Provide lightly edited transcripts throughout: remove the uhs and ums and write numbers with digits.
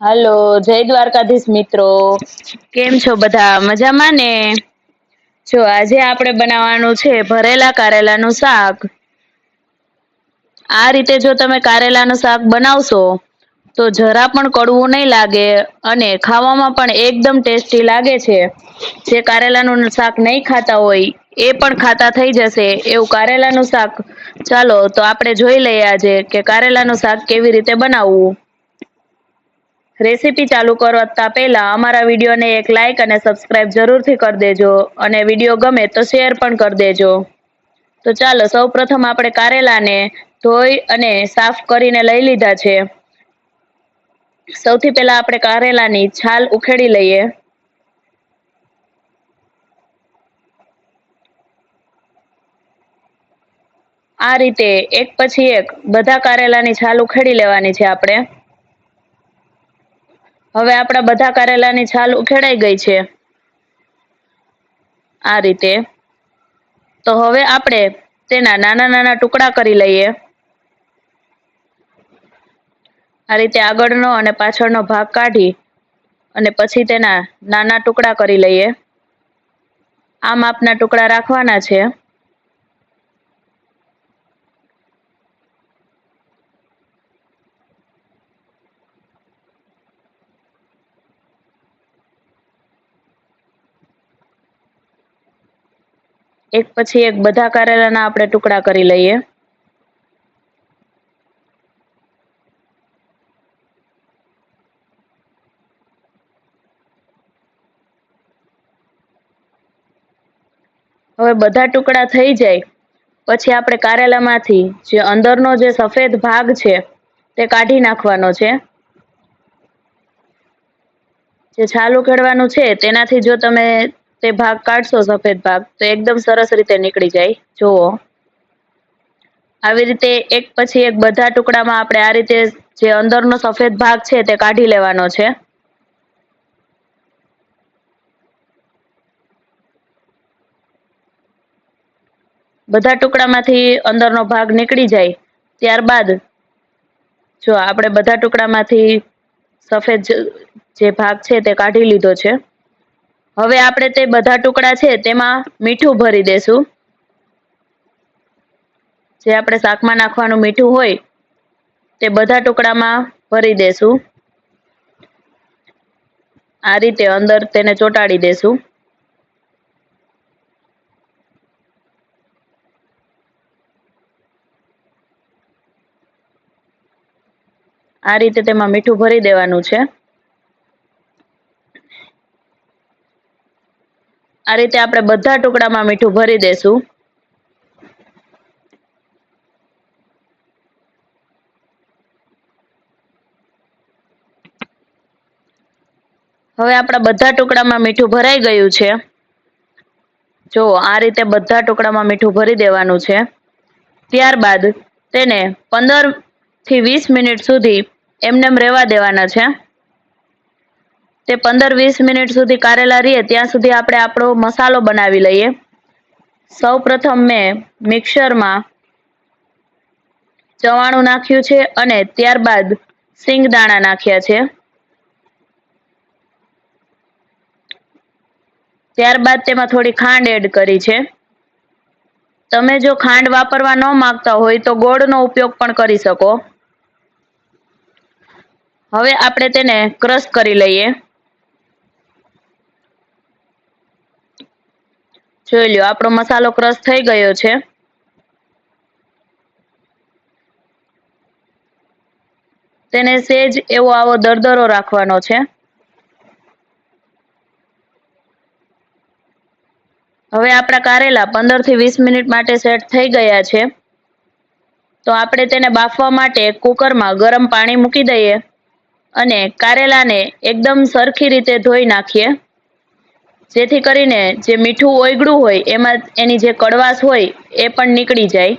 હાલો, જય દ્વારકાધીશ મિત્રો. કેમ છો બધા? મજામાં ને? જો આજે આપણે બનાવવાનું છે ભરેલા કારેલાનું શાક. આ રીતે જો તમે કારેલાનું શાક બનાવશો તો જરા પણ કડવું નહીં લાગે અને ખાવામાં પણ એકદમ ટેસ્ટી લાગે છે. જે કારેલાનું શાક નહીં ખાતા હોય એ પણ ખાતા થઈ જશે એવું કારેલાનું શાક. ચાલો તો આપણે જોઈ લઈએ આજે કે કારેલાનું શાક કેવી રીતે બનાવવું. રેસીપી ચાલુ કરતા પહેલા અમારા વિડીયોને એક લાઇક અને સબસ્ક્રાઇબ જરૂરથી કરી દેજો. અને વિડીયો ગમે તો શેર પણ કરી દેજો. તો ચાલો સૌપ્રથમ આપણે કારેલાને ધોઈ અને સાફ કરીને લઈ લીધા છે. સૌથી પહેલા આપણે કારેલાની છાલ ઉખેડી લઈએ. આ રીતે એક પછી એક બધા કારેલાની છાલ ઉખેડી લેવાની છે આપણે. હવે આપણા બધા કારેલાની છાલ ઉખેડાઈ ગઈ છે. આ રીતે. તો હવે આપણે તેના નાના નાના ટુકડા કરી લઈએ. આ રીતે આગળનો અને પાછળનો ભાગ કાઢી અને પછી તેના નાના ટુકડા કરી લઈએ. આ માપના ટુકડા રાખવાના છે. એક પછી એક બધા કારેલાના આપણે ટુકડા કરી લઈએ. હવે બધા ટુકડા થઈ જાય પછી આપણે કારેલામાંથી જે અંદરનો જે સફેદ ભાગ છે તે કાઢી નાખવાનો છે. જે છાલ ઉખેડવાનું છે તેનાથી જો તમે તે ભાગ કાઢશો સફેદ ભાગ તો એકદમ સરસ રીતે નીકળી જાય. જુઓ આવી રીતે એક પછી એક બધા ટુકડામાં આપણે આ રીતે જે અંદરનો સફેદ ભાગ છે તે કાઢી લેવાનો છે. બધા ટુકડામાંથી અંદરનો ભાગ નીકળી જાય ત્યારબાદ જો આપણે બધા ટુકડામાંથી સફેદ જે ભાગ છે તે કાઢી લીધો છે. હવે આપણે તે બધા ટુકડા છે તેમાં મીઠું ભરી દેશું. જે આપણે શાકમાં નાખવાનું મીઠું હોય તે બધા ટુકડામાં ભરી દેશું. આ રીતે અંદર તેને ચોંટાડી દેશું. આ રીતે તેમાં મીઠું ભરી દેવાનું છે. આ રીતે આપણે બધા ટુકડામાં મીઠું ભરી દેશું. હવે આપણા બધા ટુકડામાં મીઠું ભરાઈ ગયું છે. જો આ રીતે બધા ટુકડામાં મીઠું ભરી દેવાનું છે. ત્યારબાદ તેને 15 થી 20 મિનિટ સુધી એમનેમ રહેવા દેવાના છે. તે 15-20 મિનિટ સુધી કારેલા રહે ત્યાં સુધી આપણે આપણો મસાલો બનાવી લઈએ. સૌ પ્રથમ મેં મિક્સરમાં ચવાણું નાખ્યું છે અને ત્યારબાદ સિંગદાણા નાખ્યા છે. ત્યારબાદ તેમાં થોડી ખાંડ એડ કરી છે. તમે જો ખાંડ વાપરવા ન માંગતા હોય તો ગોળનો ઉપયોગ પણ કરી શકો. હવે આપણે તેને ક્રશ કરી લઈએ. જોઈ લો આપણો મસાલો ક્રશ થઈ ગયો છે. તેને સેજ એવો આવો દરદરો રાખવાનો છે. હવે આપણા કારેલા 15 થી 20 મિનિટ માટે સેટ થઈ ગયા છે. તો આપણે તેને બાફવા માટે કુકરમાં ગરમ પાણી મૂકી દઈએ અને કારેલાને એકદમ સરખી રીતે ધોઈ નાખીએ. જેથી કરીને જે મીઠું ઓગળું હોય એમાં એની જે કડવાશ હોય એ પણ નીકળી જાય.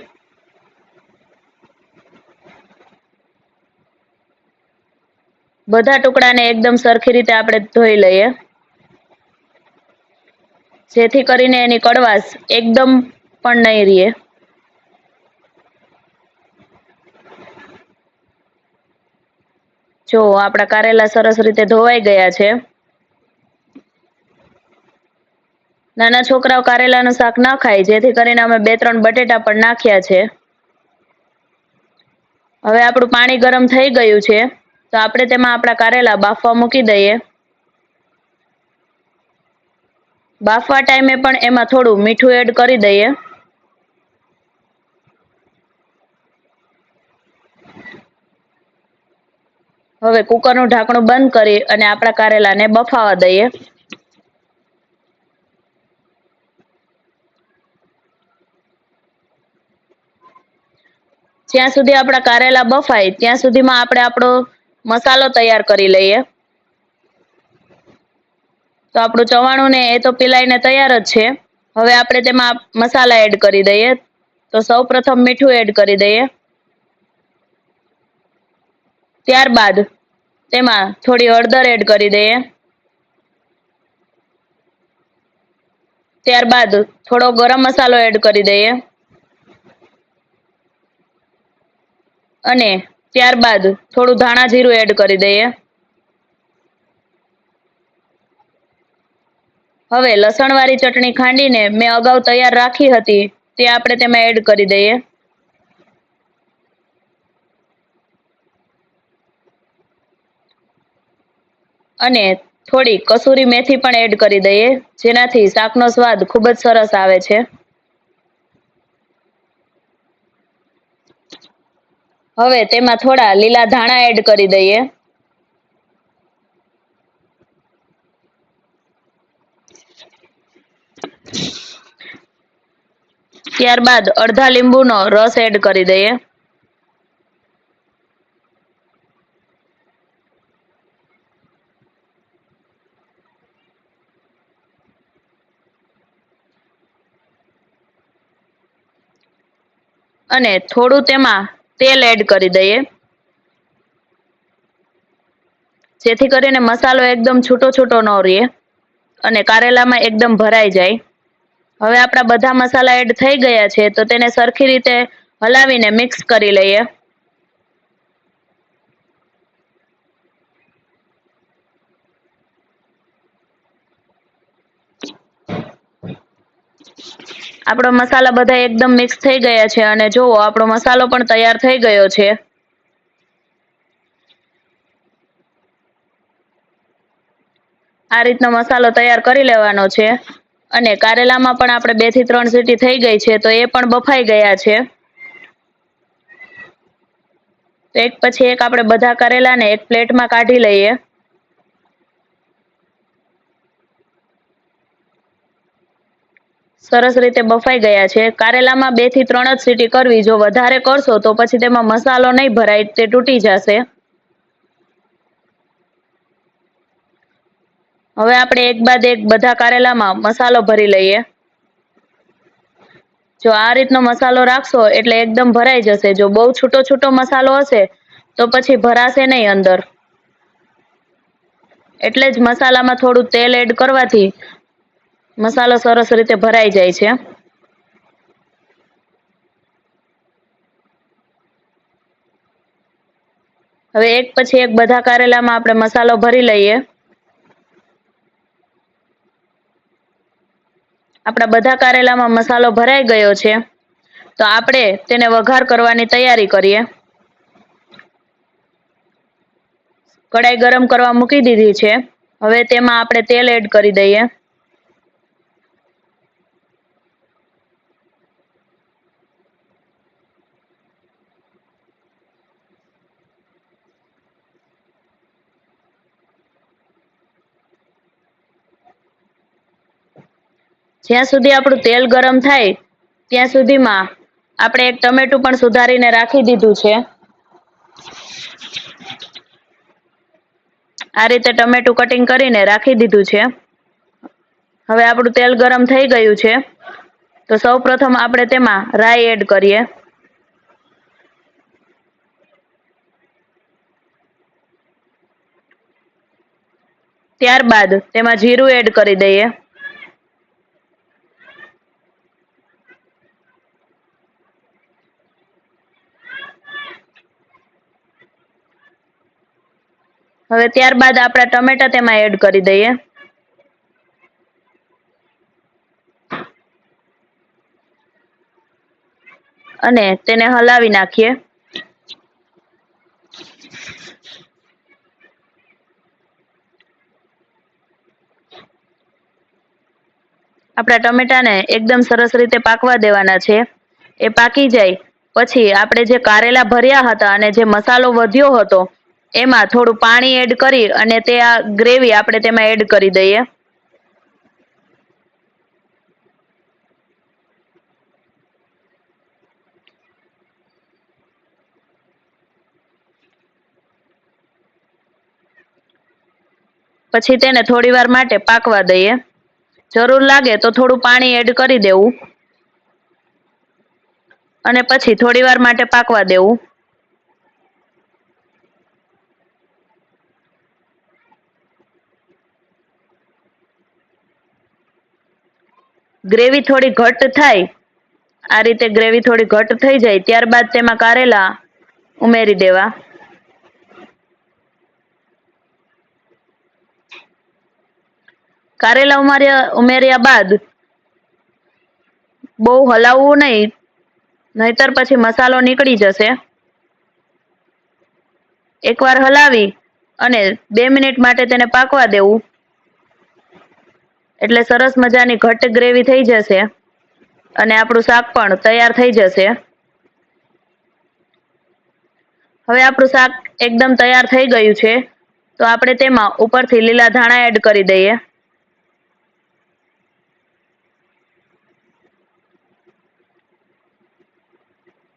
બધા ટુકડાને એકદમ સરખી રીતે આપણે ધોઈ લઈએ. જેથી કરીને એની કડવાશ એકદમ પણ નહીં રહે. જો આપણા કારેલા સરસ રીતે ધોવાઈ ગયા છે. નાના છોકરાઓ કારેલાનું શાક ના ખાય, જેથી કરીને અમે 2-3 બટેટા પણ નાખ્યા છે. હવે આપણું પાણી ગરમ થઈ ગયું છે, તો આપણે તેમાં આપણા કારેલા બાફવા મૂકી દઈએ. બાફવા ટાઈમે પણ એમાં થોડું મીઠું એડ કરી દઈએ. હવે કુકરનું ઢાંકણું બંધ કરી અને આપણા કારેલાને બફાવા દઈએ. જ્યાં સુધી આપણા કારેલા બફાય ત્યાં સુધીમાં આપણે આપણો મસાલો તૈયાર કરી લઈએ. તો આપણું ચવાણું ને એ તો પીલાઈને તૈયાર જ છે. હવે આપણે તેમાં મસાલા એડ કરી દઈએ. તો સૌપ્રથમ મીઠું એડ કરી દઈએ. ત્યારબાદ તેમાં થોડી હળદર એડ કરી દઈએ. ત્યારબાદ થોડો ગરમ મસાલો એડ કરી દઈએ. અને ત્યારબાદ થોડું ધાણા જીરું એડ કરી દઈએ. હવે લસણવાળી ચટણી ખાંડીને મેં અગાઉ તૈયાર રાખી હતી, તે આપણે તેમાં એડ કરી દઈએ. અને થોડી કસૂરી મેથી પણ એડ કરી દઈએ, જેનાથી શાકનો સ્વાદ ખૂબ જ સરસ આવે છે. હવે તેમાં થોડા લીલા ધાણા એડ કરી દઈએ. ત્યારબાદ અડધા લીંબુનો રસ એડ કરી દઈએ. અને થોડું તેમાં તેલ એડ કરી દઈએ. જેથી કરીને મસાલો એકદમ છૂટો છૂટો ન રહે અને કારેલામાં એકદમ ભરાઈ જાય. હવે આપણા બધા મસાલા એડ થઈ ગયા છે, તો તેને સરખી રીતે હલાવીને મિક્સ કરી લઈએ. આપણા મસાલા બધા એકદમ મિક્સ થઈ ગયા છે અને જુઓ આપણો મસાલો પણ તૈયાર થઈ ગયો છે. આ રીતનો મસાલો તૈયાર કરી લેવાનો છે. અને કારેલામાં પણ આપણે 2 થી 3 સીટી થઈ ગઈ છે, તો એ પણ બફાઈ ગયા છે. તો એક પછી એક આપણે બધા કારેલાને એક પ્લેટમાં કાઢી લઈએ. સરસ રીતે બફાઈ ગયા છે. કારેલામાં 2 થી 3 જ સીટી કરવી. જો વધારે કરશો તો પછી તેમાં મસાલો નહીં ભરાય, તે તૂટી જશે. હવે આપણે એક બાદ એક બધા કારેલામાં મસાલો ભરી લઈએ. જો આ રીતનો મસાલો રાખશો એટલે એકદમ ભરાઈ જશે. જો બહુ છૂટો છૂટો મસાલો હશે તો પછી ભરાશે નહીં અંદર. એટલે જ મસાલામાં થોડું તેલ એડ કરવાથી મસાલો સરસ રીતે ભરાઈ જાય છે. હવે એક પછી એક બધા કારેલામાં આપણે મસાલો ભરી લઈએ. આપણા બધા કારેલામાં મસાલો ભરાઈ ગયો છે, તો આપણે તેને વઘાર કરવાની તૈયારી કરીએ. કઢાઈ ગરમ કરવા મૂકી દીધી છે. હવે તેમાં આપણે તેલ એડ કરી દઈએ. જ્યાં સુધી આપણું તેલ ગરમ થાય ત્યાં સુધીમાં આપણે એક ટમેટું પણ સુધારીને રાખી દીધું છે. આ રીતે ટમેટું કટિંગ કરીને રાખી દીધું છે. હવે આપણું તેલ ગરમ થઈ ગયું છે, તો સૌપ્રથમ આપણે તેમાં રાઈ એડ કરીએ. ત્યારબાદ તેમાં જીરું એડ કરી દઈએ. હવે ત્યારબાદ આપણા ટમેટા તેમાં એડ કરી દઈએ. અને તેને હલાવી નાખીએ. આપણા ટમેટાને એકદમ સરસ રીતે પાકવા દેવાના છે. એ પાકી જાય પછી આપણે જે કારેલા ભર્યા હતા અને જે મસાલો વધ્યો હતો એમાં થોડું પાણી એડ કરી અને તે આ ગ્રેવી આપણે તેમાં એડ કરી દઈએ. પછી તેને થોડીવાર માટે પાકવા દઈએ. જરૂર લાગે તો થોડું પાણી એડ કરી દેવું અને પછી થોડીવાર માટે પાકવા દેવું. ગ્રેવી થોડી ઘટ્ટ થાય, આ રીતે ગ્રેવી થોડી ઘટ્ટ થઈ જાય ત્યારબાદ તેમાં કારેલા ઉમેરી દેવા. કારેલા ઉમેર્યા બાદ બહુ હલાવવું નહીં, નહીતર પછી મસાલો નીકળી જશે. એકવાર હલાવી અને 2 મિનિટ માટે તેને પાકવા દેવું એટલે સરસ મજાની ઘટ્ટ ગ્રેવી થઈ જશે અને આપણું શાક પણ તૈયાર થઈ જશે. હવે આપણું શાક એકદમ તૈયાર થઈ ગયું છે તો આપણે તેમાં ઉપરથી લીલા ધાણા એડ કરી દઈએ.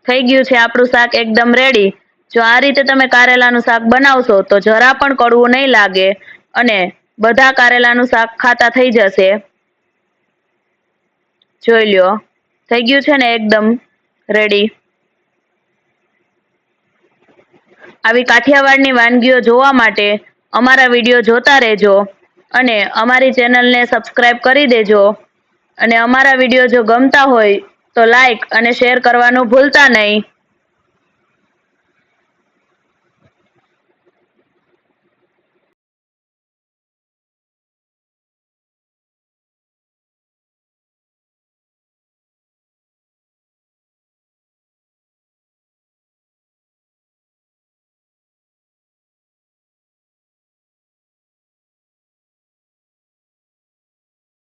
થઈ ગયું છે આપણું શાક એકદમ રેડી. જો આ રીતે તમે કારેલાનું શાક બનાવશો તો જરા પણ કડવું નહીં લાગે અને બધા કારેલાનું શાક ખાતા થઈ જશે. જોઈ લ્યો, થઈ ગયું છે ને એકદમ રેડી. આવી કાઠિયાવાડની વાનગીઓ જોવા માટે અમારા વિડીયો જોતા રહેજો અને અમારી ચેનલને સબસ્ક્રાઇબ કરી દેજો. અને અમારા વિડીયો જો ગમતા હોય તો લાઈક અને શેર કરવાનું ભૂલતા નહીં.